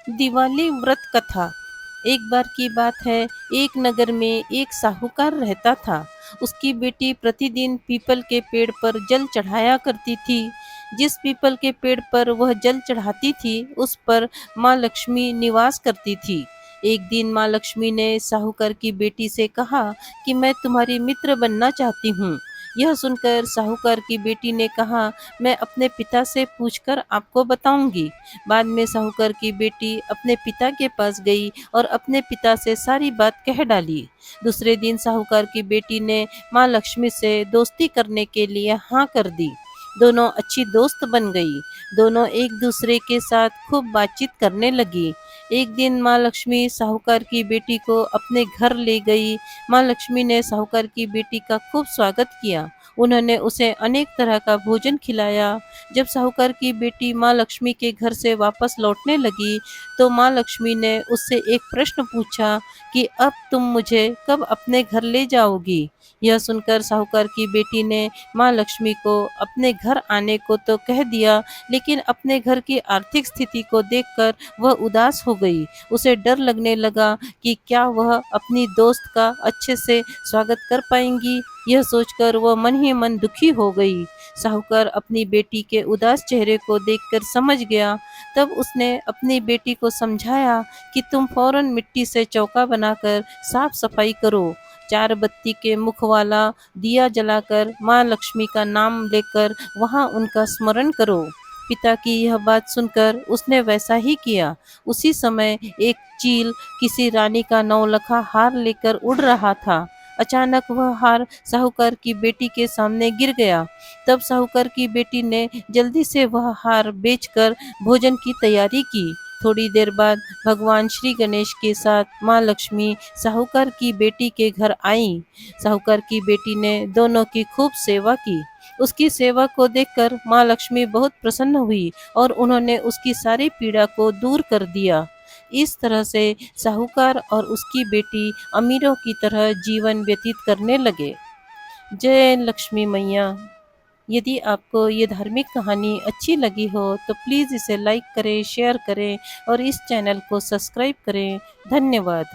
दिवाली व्रत कथा। एक बार की बात है, एक नगर में एक साहूकार रहता था। उसकी बेटी प्रतिदिन पीपल के पेड़ पर जल चढ़ाया करती थी। जिस पीपल के पेड़ पर वह जल चढ़ाती थी, उस पर माँ लक्ष्मी निवास करती थी। एक दिन माँ लक्ष्मी ने साहूकार की बेटी से कहा कि मैं तुम्हारी मित्र बनना चाहती हूँ। यह सुनकर साहूकार की बेटी ने कहा, मैं अपने पिता से पूछकर आपको बताऊंगी। बाद में साहूकार की बेटी अपने पिता के पास गई और अपने पिता से सारी बात कह डाली। दूसरे दिन साहूकार की बेटी ने माँ लक्ष्मी से दोस्ती करने के लिए हाँ कर दी। दोनों अच्छी दोस्त बन गई। दोनों एक दूसरे के साथ खूब बातचीत करने लगी। एक दिन माँ लक्ष्मी साहूकार की बेटी को अपने घर ले गई। माँ लक्ष्मी ने साहूकार की बेटी का खूब स्वागत किया। उन्होंने उसे अनेक तरह का भोजन खिलाया। जब साहूकार की बेटी माँ लक्ष्मी के घर से वापस लौटने लगी, तो माँ लक्ष्मी ने उससे एक प्रश्न पूछा कि अब तुम मुझे कब अपने घर ले जाओगी। यह सुनकर साहूकार की बेटी ने माँ लक्ष्मी को अपने घर आने को तो कह दिया, लेकिन अपने घर की आर्थिक स्थिति को देखकर वह उदास हो गई। उसे डर लगने लगा कि क्या वह अपनी दोस्त का अच्छे से स्वागत कर पाएंगी। यह सोचकर वह मन ही मन दुखी हो गई। साहूकार अपनी बेटी के उदास चेहरे को देखकर समझ गया। तब उसने अपनी बेटी को समझाया कि तुम फौरन मिट्टी से चौका बनाकर साफ सफाई करो। 4 बत्ती के मुख वाला दिया जलाकर माँ लक्ष्मी का नाम लेकर वहाँ उनका स्मरण करो। पिता की यह बात सुनकर उसने वैसा ही किया। उसी समय एक चील किसी रानी का नौलखा हार लेकर उड़ रहा था। अचानक वह हार साहूकार की बेटी के सामने गिर गया। तब साहूकार की बेटी ने जल्दी से वह हार बेचकर भोजन की तैयारी की। थोड़ी देर बाद भगवान श्री गणेश के साथ माँ लक्ष्मी साहूकार की बेटी के घर आईं। साहूकार की बेटी ने दोनों की खूब सेवा की। उसकी सेवा को देखकर माँ लक्ष्मी बहुत प्रसन्न हुई और उन्होंने उसकी सारी पीड़ा को दूर कर दिया। इस तरह से साहूकार और उसकी बेटी अमीरों की तरह जीवन व्यतीत करने लगे। जय लक्ष्मी मैया। यदि आपको ये धार्मिक कहानी अच्छी लगी हो तो प्लीज़ इसे लाइक करें, शेयर करें और इस चैनल को सब्सक्राइब करें। धन्यवाद।